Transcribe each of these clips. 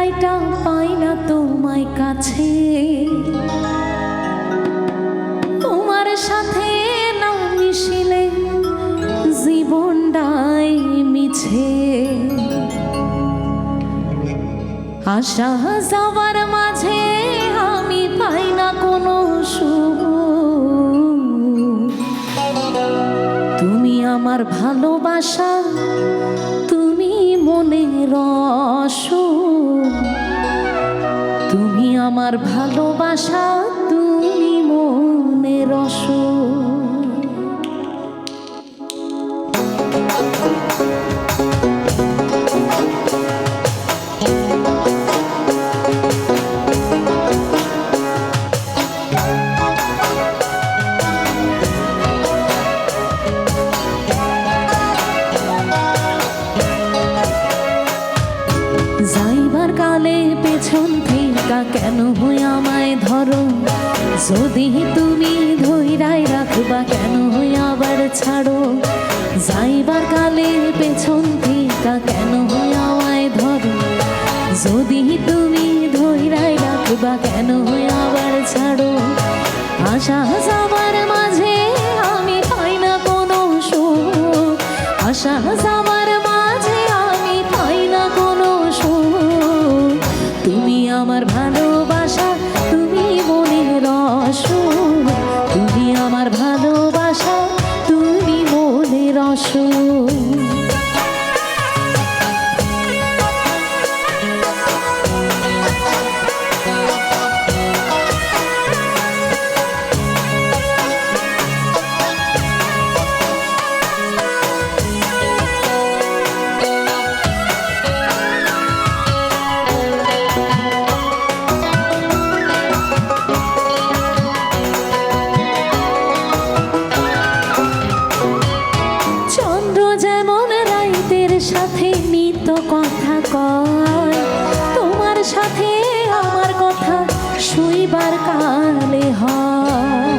ঠাইটা পাই না তোমায় কাছে, তোমার সাথে না মিশিলে জীবনটাই মিছে। আশা যাওয়ার মাঝে আমি পাই না কোনো সুখ, তুমি আমার ভালোবাসা, তুমি মনের অসুখ, তুমি আমার ভালোবাসা, তুমি মনের অসুখ। যাইবার কালে পেছন থেকে কেন হই আমায় ধরো, যদি তুমি ধইরাই রাখবা কেন হই আবার ছাড়ো। যাইবার কালে পেছন থেকে কেন হই আমায় ধরো, যদি তুমি ধইরাই রাখবা কেন হই আবার ছাড়ো। আশা যাবার মাঝে আমি পাই না কোনো সুখ, আশা যাবার মাঝে আমি পাই না কোনো সুখ, তুমি আমার ভালোবাসা, তুমি মনের অসুখ, তুমি আমার ভালোবাসা, তুমি মনের অসুখ। সাথে নিত কথা কয়, তোমার সাথে আমার কথা শুইবার কালে হয়।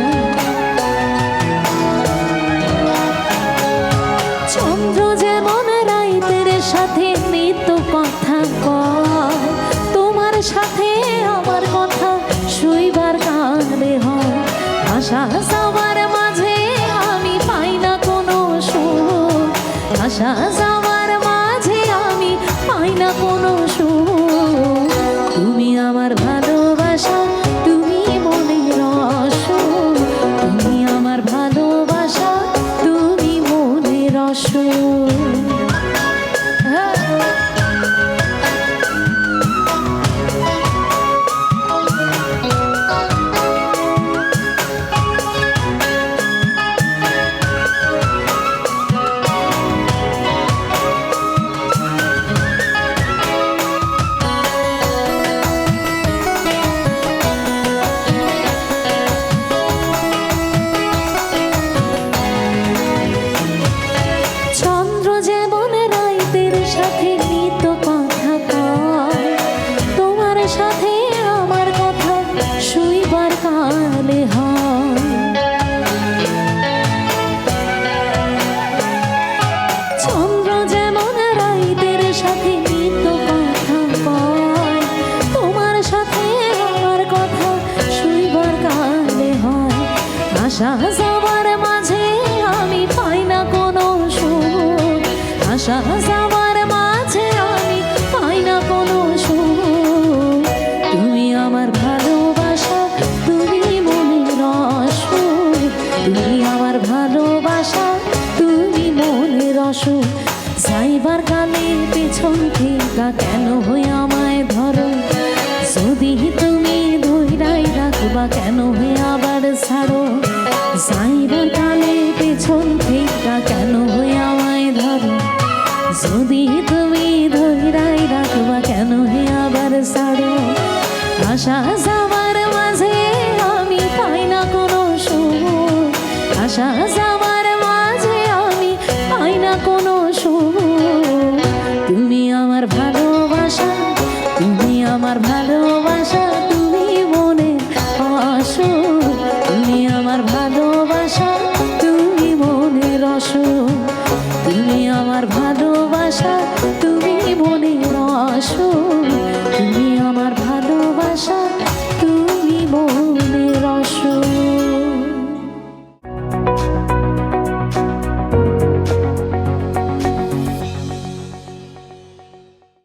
চন্দ্র যেমন রাইতের সাথে নিত কথা কয়, তোমার সাথে আমার কথা শুইবার কালে হয়। আশা যাওয়ার মাঝে আমি পাই না কোনো সুখ, আশা যাওয়ার মাঝে আমি পাই না কোনো সুখ, তুমি আমার ভালোবাসা, তুমি মনের অসুখ, তুমি আমার ভালোবাসা, তুমি মনের অসুখ। আশা যাওয়ার মাঝে আমি পাই না কোনো সুখ, আশা যাওয়ার মাঝে আমি পাই না কোনো সুখ, তুমি আমার ভালোবাসা, তুমি মনের অসুখ, তুমি আমার ভালোবাসা, তুমি মনের অসুখ। যাইবার কালে পেছন থেকে কেন হই আমায় ধরো, যদি তুমি ধইরাই রাখবা কেন হই আবার ছাড়ো। যাইবার কালে পেছন থেকে কেন হই আমায় ধরো, যদি তুমি ধইরাই রাখবা কেন হই আবার ছাড়ো। আশা যাওয়ার মাঝে আমি পাই না কোনো সুখ, আশা যাওয়ার মাঝে আমি পাই না কোনো সুখ, তুমি আমার ভালোবাসা, তুমি আমার ভালোবাসা, তুমি মনের অসুখ, তুমি আমার ভালোবাসা, তুমি মনের অসুখ।